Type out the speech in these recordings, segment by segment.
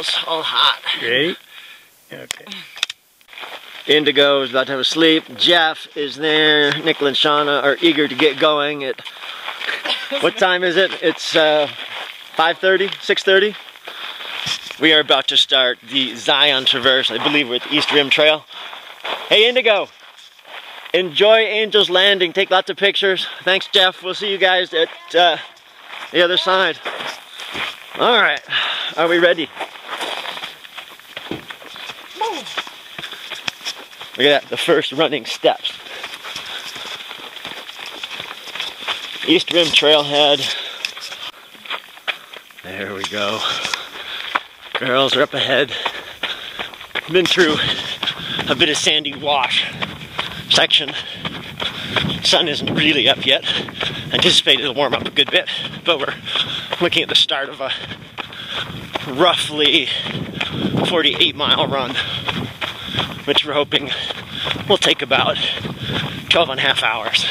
almost all hot. Ready? Okay. Indigo is about to have a sleep. Jeff is there. Nicola and Shauna are eager to get going at, what time is it? It's 5:30, 6:30. We are about to start the Zion Traverse. I believe we're at the East Rim Trail. Hey Indigo, enjoy Angel's Landing. Take lots of pictures. Thanks Jeff. We'll see you guys at the other side. All right, are we ready? Look at that, the first running steps. East Rim Trailhead. There we go. Girls are up ahead. Been through a bit of sandy wash section. Sun isn't really up yet. Anticipated it'll warm up a good bit, but we're looking at the start of a roughly 48-mile run, which we're hoping will take about 12 and a half hours.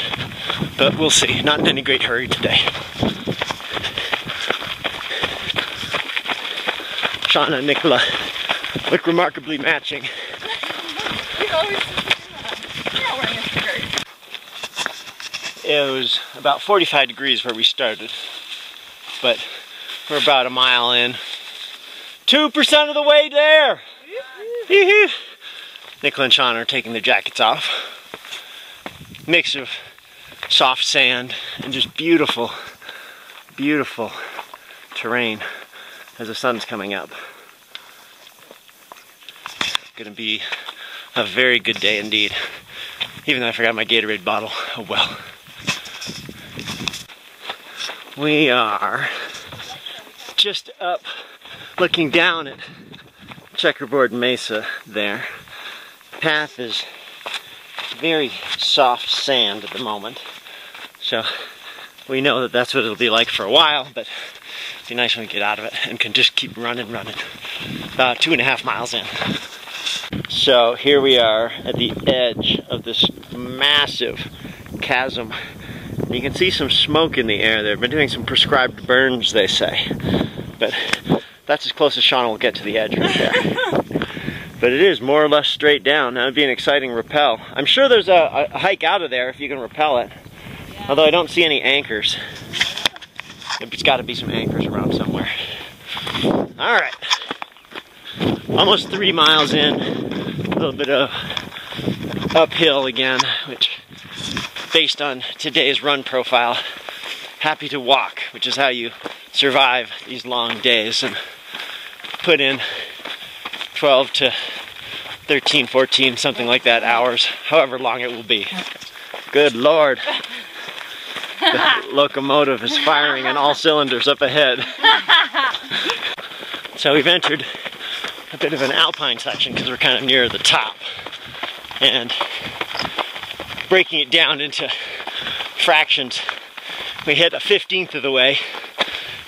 But we'll see. Not in any great hurry today. Shauna and Nicola look remarkably matching. It was about 45 degrees where we started, but we're about a mile in. 2% of the way there! Nicola and Shauna are taking their jackets off. Mix of soft sand and just beautiful, beautiful terrain as the sun's coming up. Gonna be a very good day indeed. Even though I forgot my Gatorade bottle, oh well. We are just up looking down at Checkerboard Mesa there. Path is very soft sand at the moment, so we know that that's what it'll be like for a while, but it'll be nice when we get out of it and can just keep running. About 2.5 miles in. So here we are at the edge of this massive chasm. You can see some smoke in the air. They've been doing some prescribed burns, they say, but that's as close as Shauna will get to the edge right there. But it is more or less straight down. That would be an exciting rappel. I'm sure there's a hike out of there if you can rappel it. Yeah. Although I don't see any anchors. There's got to be some anchors around somewhere. All right. Almost 3 miles in. A little bit of uphill again, which, based on today's run profile, happy to walk, which is how you survive these long days and put in 12 to 13, 14, something like that hours, however long it will be. Good Lord. The locomotive is firing on all cylinders up ahead. So we've entered a bit of an alpine section because we're kind of near the top. And breaking it down into fractions, we hit 1/15 of the way.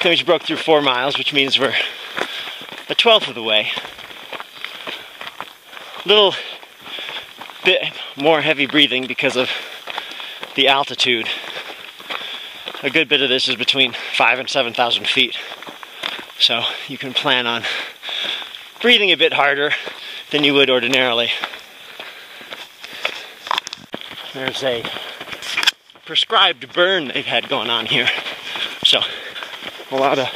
Then we just broke through 4 miles, which means we're 1/12 of the way. Little bit more heavy breathing because of the altitude. A good bit of this is between 5,000 and 7,000 feet. So you can plan on breathing a bit harder than you would ordinarily. There's a prescribed burn they've had going on here. So a lot of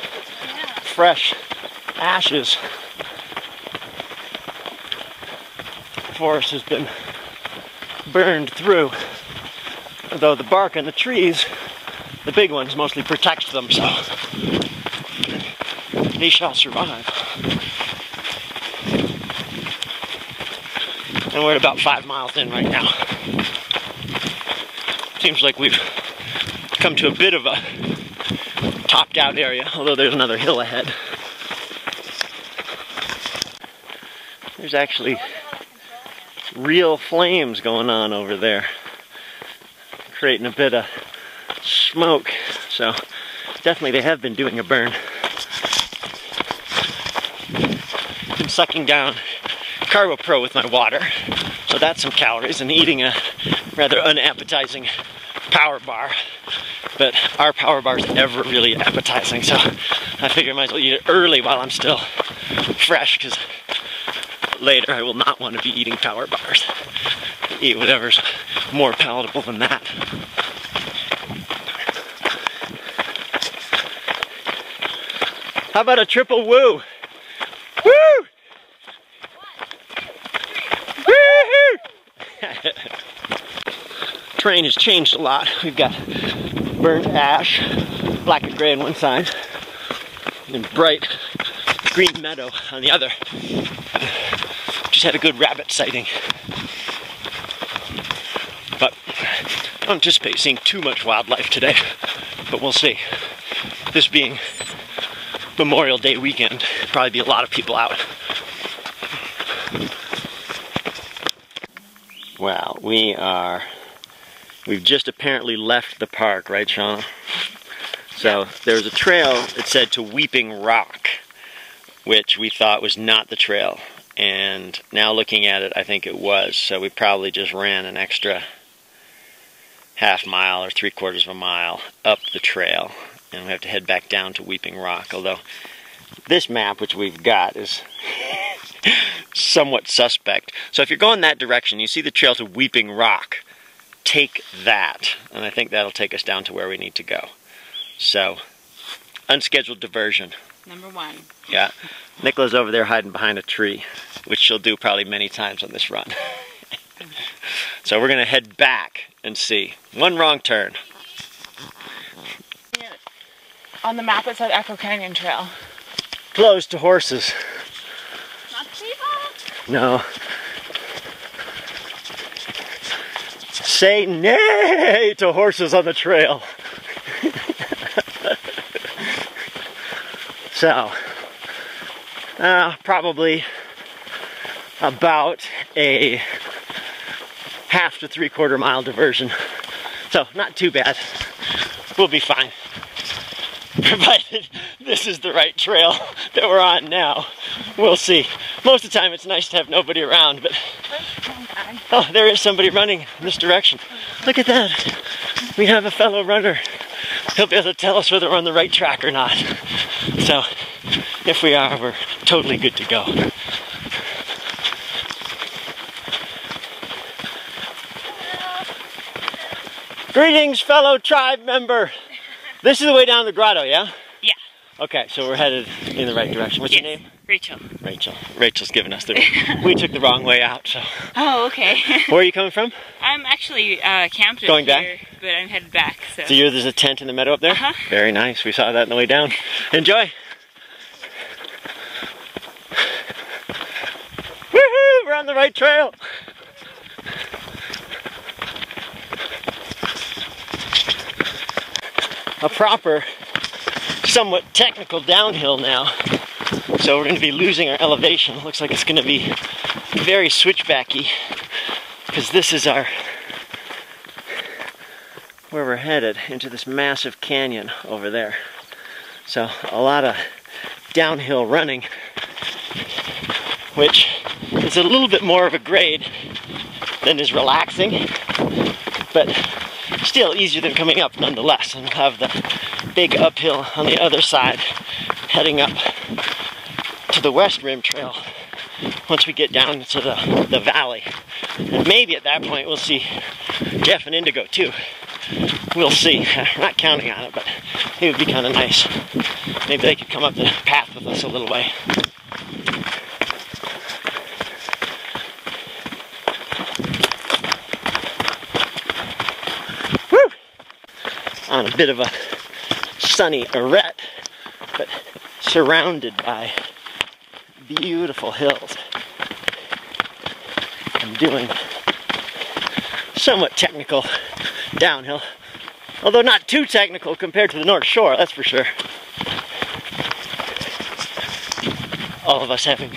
fresh ashes. The forest has been burned through. Although the bark on the trees, the big ones, mostly protect them, so they shall survive. And we're at about 5 miles in right now. Seems like we've come to a bit of a topped out area, although there's another hill ahead. There's actually real flames going on over there, creating a bit of smoke. So definitely they have been doing a burn. Been sucking down Carbo Pro with my water, so that's some calories, and eating a rather unappetizing power bar. But our power bar is never really appetizing, so I figure I might as well eat it early while I'm still fresh, because later I will not want to be eating power bars. Eat whatever's more palatable than that. How about a triple woo? Woo! Woo-hoo! Terrain has changed a lot. We've got burnt ash, black and gray on one side, and bright green meadow on the other. Just had a good rabbit sighting. But I don't anticipate seeing too much wildlife today, but we'll see. This being Memorial Day weekend, probably be a lot of people out. Wow, we've just apparently left the park, right, Shauna? So there's a trail that said to Weeping Rock, which we thought was not the trail. And now looking at it, I think it was. So we probably just ran an extra half mile or 3/4 of a mile up the trail. And we have to head back down to Weeping Rock. Although this map, which we've got, is somewhat suspect. So if you're going that direction, you see the trail to Weeping Rock. Take that. And I think that'll take us down to where we need to go. So, unscheduled diversion. Number 1. Yeah. Nicola's over there hiding behind a tree, which she'll do probably many times on this run. So we're going to head back and see. One wrong turn. Yeah. On the map it said Echo Canyon Trail. Closed to horses. Not people? No. Say nay to horses on the trail. So, probably about a 1/2 to 3/4 mile diversion. So, not too bad. We'll be fine. Provided this is the right trail that we're on now. We'll see. Most of the time it's nice to have nobody around, but... Oh, there is somebody running in this direction. Look at that. We have a fellow runner. He'll be able to tell us whether we're on the right track or not. So, if we are, we're totally good to go. Greetings, fellow tribe member. This is the way down the grotto, yeah? Yeah. Okay, so we're headed in the right direction. What's your name? Rachel. Rachel. Rachel's giving us the... We took the wrong way out, so... Oh, okay. Where are you coming from? I'm actually camped Going here, back? but I'm headed back. So There's a tent in the meadow up there? Uh-huh. Very nice. We saw that on the way down. Enjoy. Woohoo! We're on the right trail. A proper, somewhat technical downhill now. So we're going to be losing our elevation. Looks like it's going to be very switchbacky, because this is where we're headed, into this massive canyon over there. So a lot of downhill running, which is a little bit more of a grade than is relaxing, but still easier than coming up nonetheless. And we'll have the big uphill on the other side heading up to the West Rim Trail once we get down to the valley. And maybe at that point we'll see Jeff and Indigo too. We'll see. I'm not counting on it, but it would be kind of nice. Maybe they could come up the path with us a little way. Woo! On a bit of a sunny arete, but surrounded by beautiful hills. I'm doing somewhat technical downhill, although not too technical compared to the North Shore, that's for sure. All of us having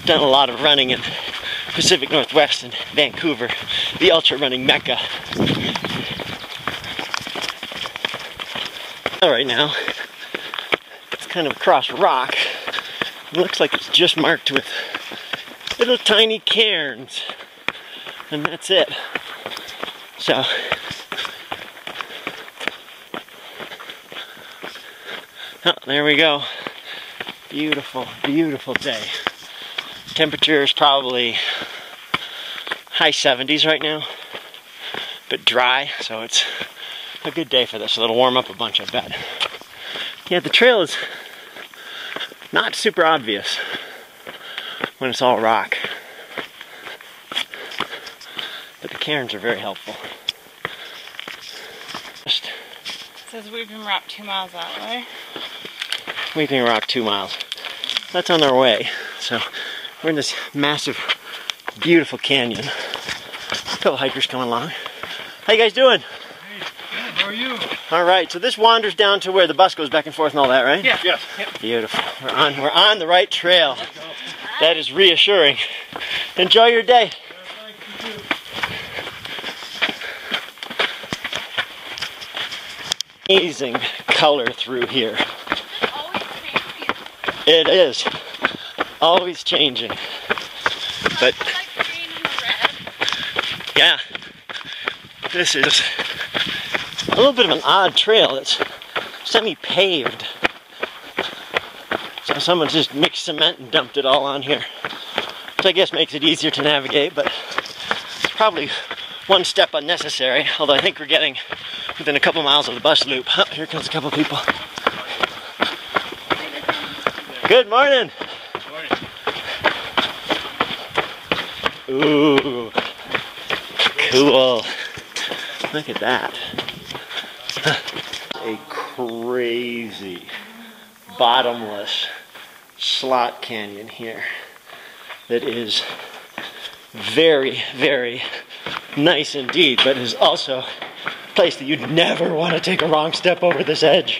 done a lot of running in Pacific Northwest and Vancouver, the ultra running mecca. All right, now it's kind of across rock. It looks like it's just marked with little tiny cairns, and that's it. So, oh, there we go. Beautiful, beautiful day. Temperature is probably high 70s right now, but dry, so it's a good day for this. So it'll warm up a bunch, I bet. Yeah, the trail is not super obvious when it's all rock, but the cairns are very helpful. It says Weeping Rock 2 miles that way. Weeping Rock 2 miles. That's on our way. So we're in this massive, beautiful canyon. A couple hikers coming along. How you guys doing? Hey, good. How are you? All right. So this wanders down to where the bus goes back and forth and all that, right? Yeah. Yes. Yep. Beautiful. We're on the right trail. That is reassuring. Enjoy your day. Amazing color through here. It is always changing, but yeah, this is a little bit of an odd trail. It's semi-paved, so someone just mixed cement and dumped it all on here, which I guess makes it easier to navigate, but it's probably one step unnecessary, although I think we're getting within a couple miles of the bus loop. Oh, here comes a couple people. Good morning. Ooh, cool. Look at that. A crazy, bottomless slot canyon here that is very, very nice indeed, but is also a place that you'd never want to take a wrong step over this edge.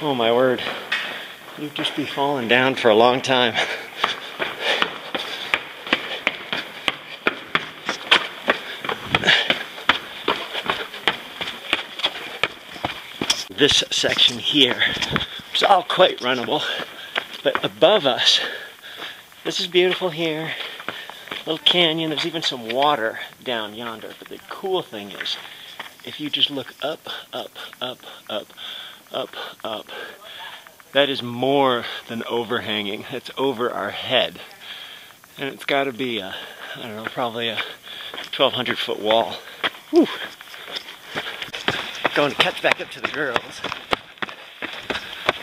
Oh my word. You'd just be falling down for a long time. This section here is all quite runnable, but above us, this is beautiful here. Little canyon, there's even some water down yonder, but the cool thing is, if you just look up, up, up, up, up, up, that is more than overhanging. It's over our head. And it's got to be I don't know, probably a 1,200 foot wall. Whew. Going to catch back up to the girls.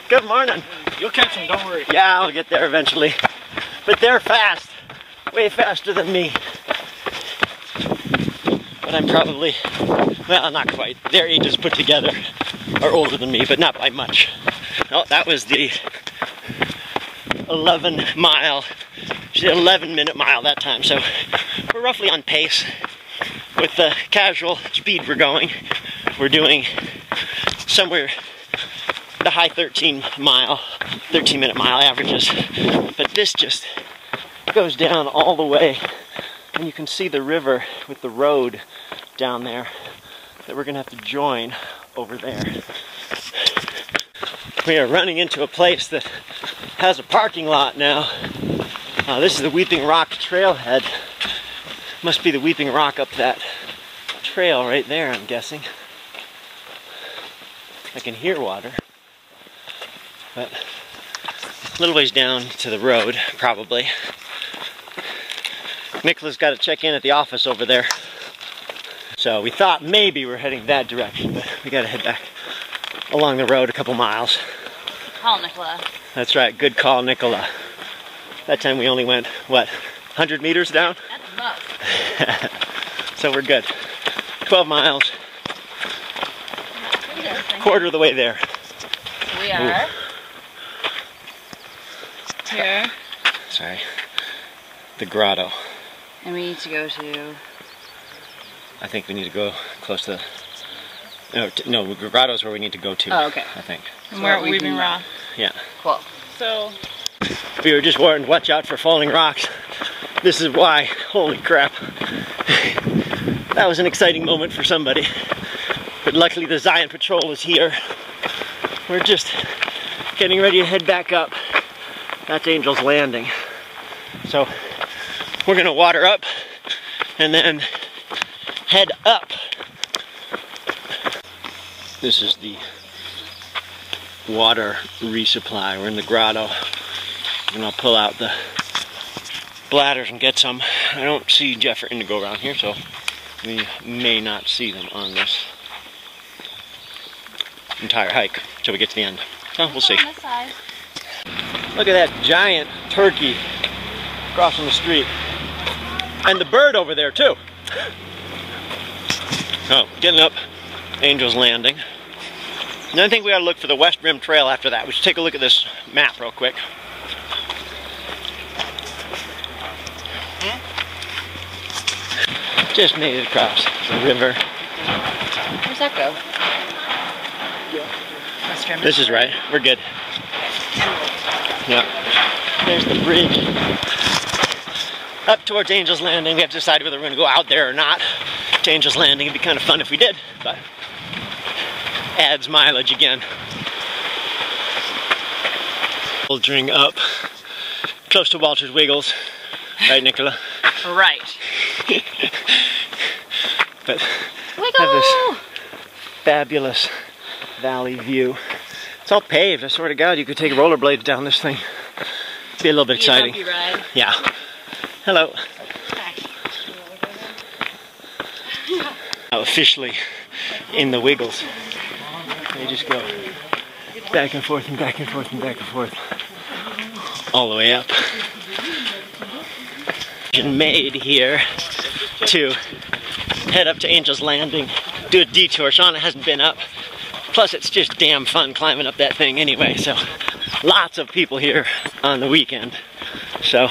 Good morning. You'll catch them, don't worry. Yeah, I'll get there eventually. But they're fast. Way faster than me. But I'm probably, well, not quite. Their ages put together are older than me, but not by much. Oh, that was the 11-minute mile that time. So we're roughly on pace with the casual speed we're going. We're doing somewhere the high 13-minute mile averages. But this just goes down all the way. And you can see the river with the road down there that we're gonna have to join over there. We are running into a place that has a parking lot now. This is the Weeping Rock trailhead. Must be the Weeping Rock up that trail right there, I'm guessing. I can hear water. But a little ways down to the road, probably. Nicola's got to check in at the office over there. So we thought maybe we're heading that direction, but we got to head back along the road a couple miles. Call Nicola. That's right, good call, Nicola. That time we only went, what, 100 meters down? That's enough. So we're good. 12 miles. Quarter of the way there. We are Ooh. here. Sorry. The grotto. And we need to go to... I think we need to go close to the... No, grotto is where we need to go to. Oh, okay. I think. And we're at Weeping Rock. Yeah. Cool. So... We were just warned, watch out for falling rocks. This is why. Holy crap. That was an exciting moment for somebody. But luckily the Zion Patrol is here. We're just getting ready to head back up. That's Angel's Landing. So we're gonna water up and then head up. This is the water resupply. We're in the grotto. And I'll pull out the bladders and get some. I don't see Jeff or Indigo around here, so we may not see them on this entire hike until we get to the end. So we'll see. On this side. Look at that giant turkey crossing the street. And the bird over there too. Oh, getting up Angel's Landing. And I think we ought to look for the West Rim Trail after that. We should take a look at this map real quick. Just made it across the river. Where's that go? This is right. We're good. Yeah. There's the bridge. Up towards Angel's Landing. We have to decide whether we're going to go out there or not to Angel's Landing. It'd be kind of fun if we did, but adds mileage again. Filtering up close to Walter's Wiggles. Right, Nicola? Right. But have this fabulous valley view. It's all paved. I swear to God, you could take rollerblades down this thing. Be a little bit exciting. Bumpy ride. Yeah. Hello. Now officially in the Wiggles. They just go back and forth and back and forth and back and forth. All the way up. Made here to head up to Angel's Landing, do a detour. Shauna hasn't been up. Plus it's just damn fun climbing up that thing anyway, so lots of people here on the weekend. So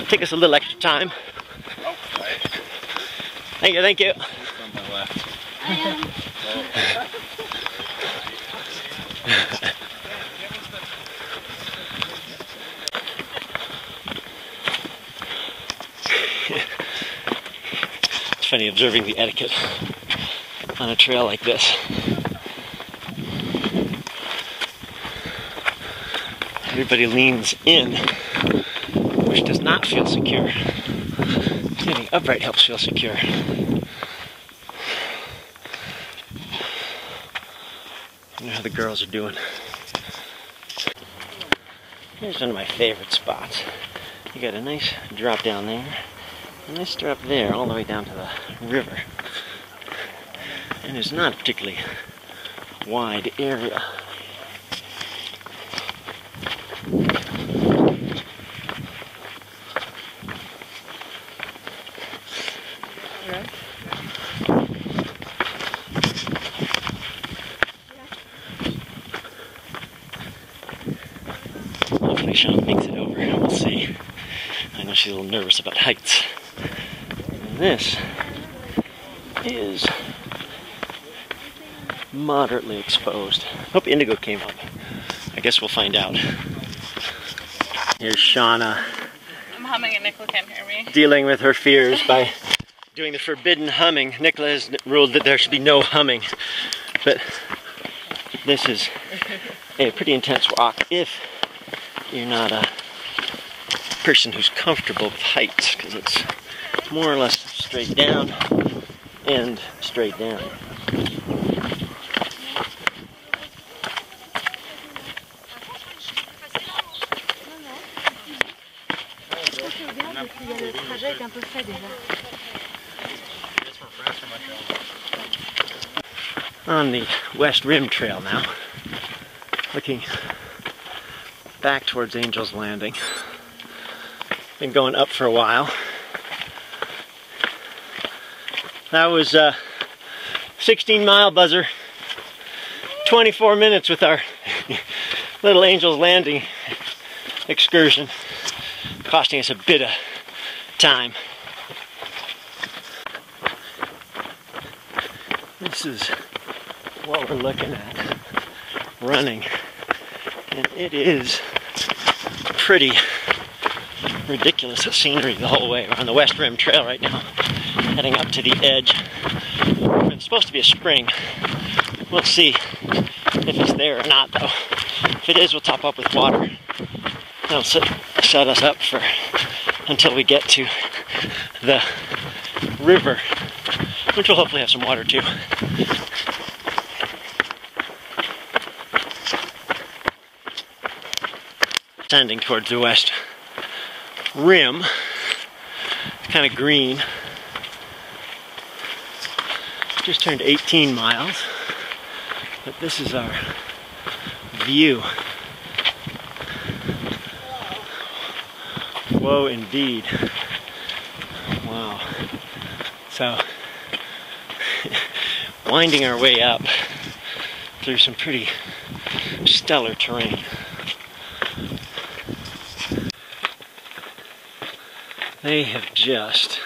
take us a little extra time. Thank you, thank you. It's funny observing the etiquette on a trail like this. Everybody leans in, which does not feel secure. Standing upright helps feel secure. I wonder how the girls are doing. Here's one of my favorite spots. You got a nice drop down there, a nice drop there, all the way down to the river. And it's not a particularly wide area. Hopefully Sean makes it over, we'll see. I know she's a little nervous about heights. And this is moderately exposed. Hope Indigo came up. I guess we'll find out. Here's Shauna. I'm humming and Nicola can't hear me. Dealing with her fears by doing the forbidden humming. Nicola has ruled that there should be no humming. But this is a pretty intense walk if you're not a person who's comfortable with heights, because it's more or less straight down and straight down. On the West Rim Trail now, looking back towards Angel's Landing. Been going up for a while. That was a 16-mile buzzer. 24 minutes with our little Angel's Landing excursion, costing us a bit of time. This is what we're looking at running, and it is pretty ridiculous scenery the whole way. We're on the West Rim Trail right now, heading up to the edge. It's supposed to be a spring. We'll see if it's there or not, though. If it is, we'll top up with water. That'll set us up for until we get to the river, which will hopefully have some water too. descending towards the west rim. Kind of green. Just turned 18 miles, but this is our view. Whoa, indeed. Wow. So, winding our way up through some pretty stellar terrain. They have just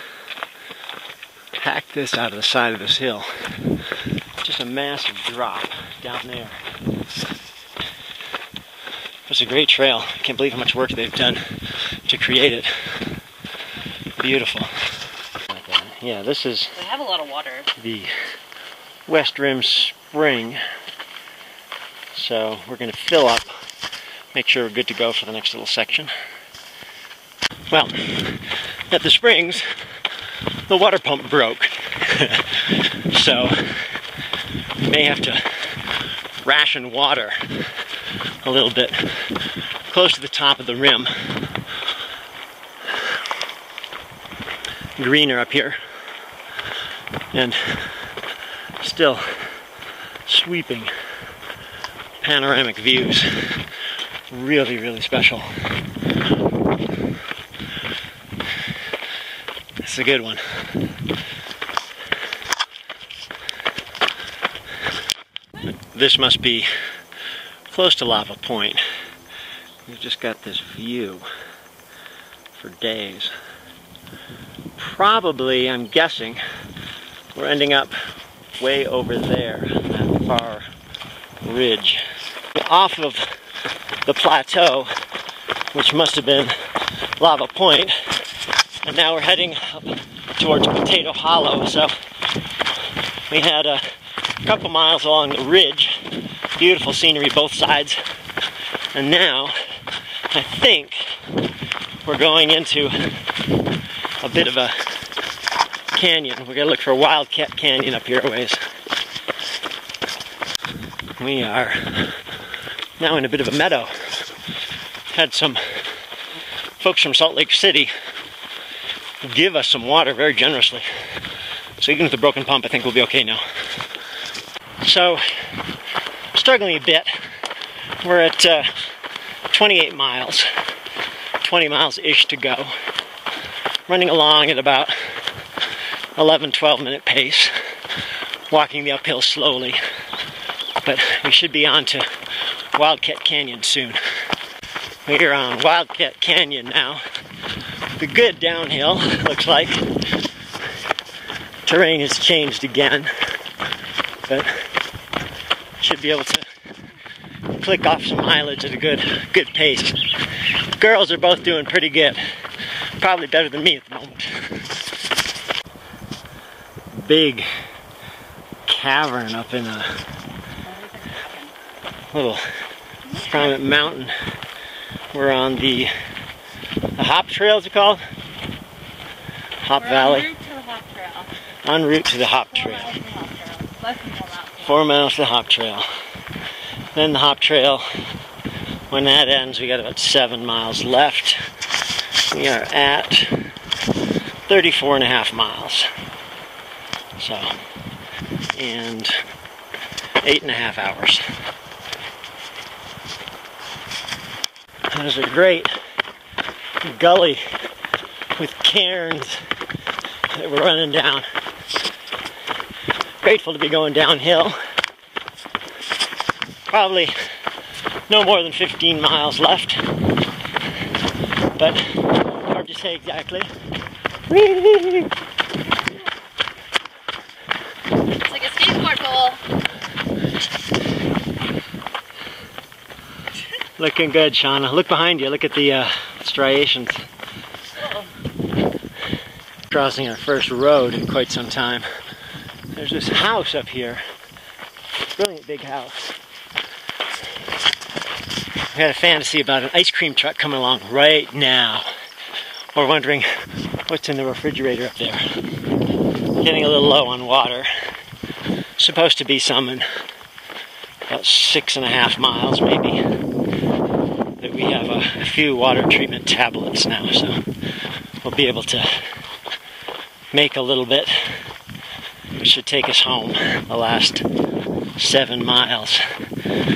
hacked this out of the side of this hill. Just a massive drop down there. It's a great trail. I can't believe how much work they've done to create it. Beautiful. Yeah, this is They have a lot of water. the West Rim Spring. So we're going to fill up, make sure we're good to go for the next little section. Well, at the springs, the water pump broke. So we may have to ration water a little bit close to the top of the rim. Greener up here, and still sweeping panoramic views. Really, really special. It's a good one. This must be close to Lava Point. We've just got this view for days. Probably, I'm guessing, we're ending up way over there, that far ridge. Off of the plateau, which must have been Lava Point, and now we're heading up towards Potato Hollow. So we had a couple miles along the ridge, beautiful scenery both sides, and now I think we're going into a bit of a canyon. We're gonna look for a Wildcat Canyon up here a ways. We are now in a bit of a meadow. Had some folks from Salt Lake City give us some water very generously. So even with the broken pump, I think we'll be okay now. So, struggling a bit. We're at 28 miles, 20 miles-ish to go. Running along at about 11-12 minute pace, walking the uphill slowly, but we should be on to Wildcat Canyon soon. We're on Wildcat Canyon now. The good downhill, looks like. Terrain has changed again, but should be able to click off some mileage at a good pace. Girls are both doing pretty good. Probably better than me at the moment. Big cavern up in a little private mountain. We're on the Hop Trail, is it called? Hop Valley. En route to the Hop Trail. En route to the Hop Trail. 4 miles to the Hop Trail. Then the Hop Trail, when that ends, we got about 7 miles left. We are at 34.5 miles. So, and 8.5 hours. There's a great gully with cairns that we're running down. Grateful to be going downhill. Probably no more than 15 miles left, but hard to say exactly. It's like a skateboard pole. Looking good, Shauna. Look behind you. Look at the striations. Crossing our first road in quite some time. There's this house up here. Brilliant big house. I had a fantasy about an ice cream truck coming along right now. Or wondering what's in the refrigerator up there. Getting a little low on water. Supposed to be some in about 6.5 miles maybe. That we have a few water treatment tablets now, so we'll be able to make a little bit, which should take us home the last 7 miles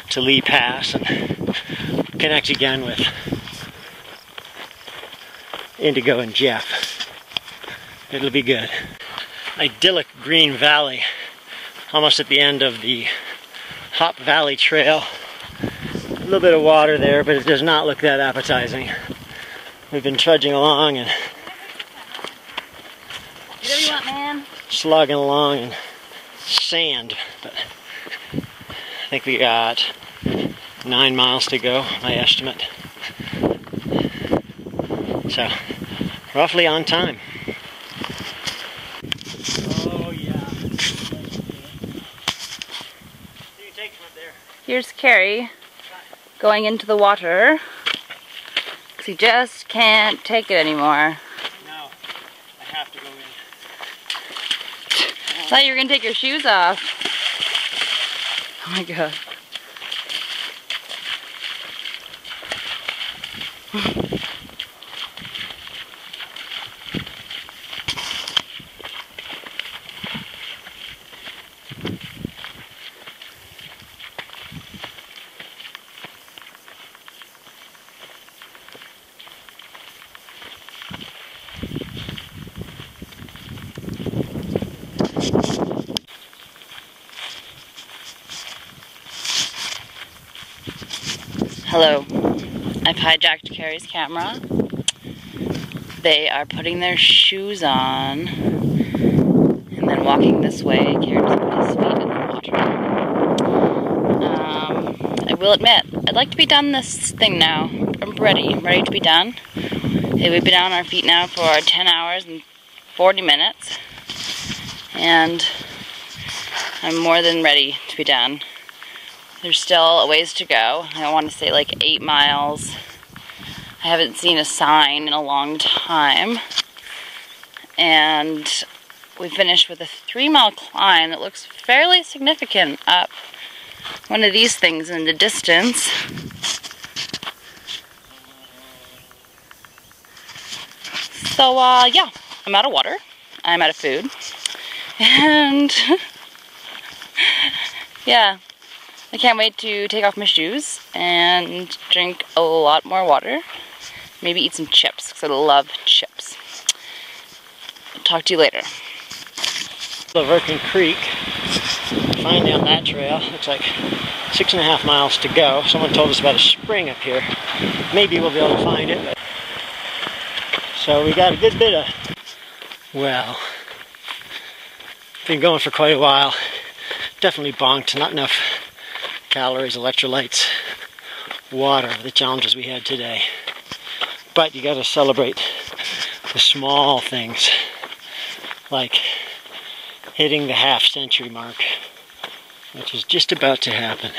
to Lee Pass and connect again with Indigo and Jeff. It'll be good. Idyllic green valley, almost at the end of the Hop Valley Trail. A little bit of water there, but it does not look that appetizing. We've been trudging along and Whatever you want, man. slogging along in sand, but I think we got 9 miles to go, my estimate. So, roughly on time. Oh yeah. Here's Carrie going into the water because he just can't take it anymore. No, I have to go in. I thought you were going to take your shoes off. Oh my god. Hello. I've hijacked Carrie's camera. They are putting their shoes on and then walking this way. Carrie just put his feet in the water. I will admit, I'd like to be done this thing now. I'm ready to be done. Hey, we've been on our feet now for 10 hours and 40 minutes. And I'm more than ready to be done. There's still a ways to go. I want to say like 8 miles. I haven't seen a sign in a long time. And we finished with a 3-mile climb that looks fairly significant up one of these things in the distance. So, yeah, I'm out of water. I'm out of food. And, yeah. I can't wait to take off my shoes and drink a lot more water. Maybe eat some chips, because I love chips. I'll talk to you later. Laverton Creek, finally on that trail. Looks like 6.5 miles to go. Someone told us about a spring up here. Maybe we'll be able to find it. So we got a good bit of, well, been going for quite a while. Definitely bonked, not enough calories, electrolytes, water, the challenges we had today. But you gotta celebrate the small things, like hitting the half-century mark, which is just about to happen.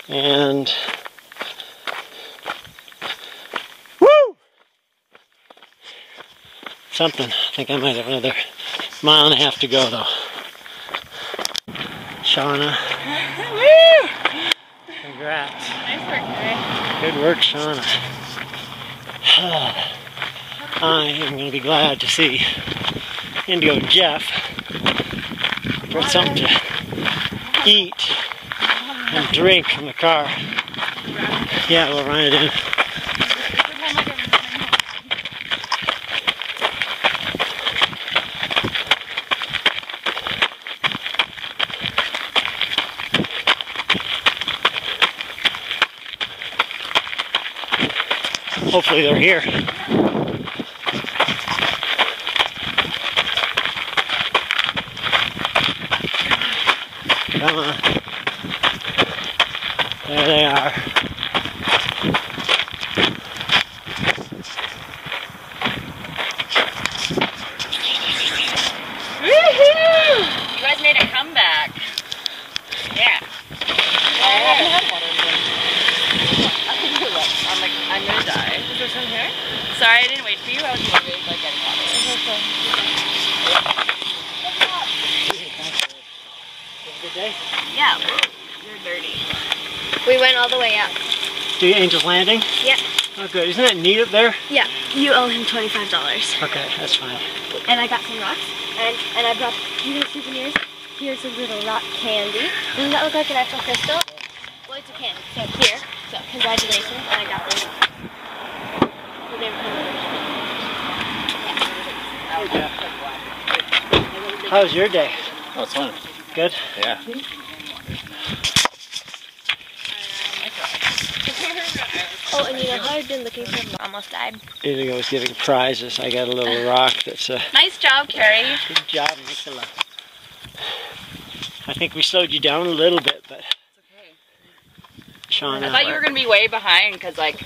And woo! Something. I think I might have another 1.5 miles to go though. Shauna. Woo! Congrats. Nice work, Carrie. Good work, Shauna. I am going to be glad to see Indigo and Jeff brought something to eat and drink from the car. Yeah, we'll run it in. Hopefully they're here. Come on. There they are. Woohoo! You guys made a comeback. Yeah. I'm gonna die. Is there some here? Sorry, I didn't wait for you. I was motivated by getting water. Good day? Yeah, you're dirty. We went all the way up. To Angel's Landing? Yeah. Oh, good. Isn't that neat up there? Yeah. You owe him $25. Okay, that's fine. And I got some rocks. And I brought you guys souvenirs. Here's a little rock candy. Doesn't that look like an actual crystal? Well, it's a candy. So here. So congratulations. And I got those. How was your day? Oh, it's fun. Good? Yeah. Oh, and you know how I've been looking for almost died? Indigo was giving prizes. I got a little rock that's a Nice job, Carrie. good job, Nicola. I think we slowed you down a little bit, but It's okay. Shauna. I thought you were going to be way behind because, like,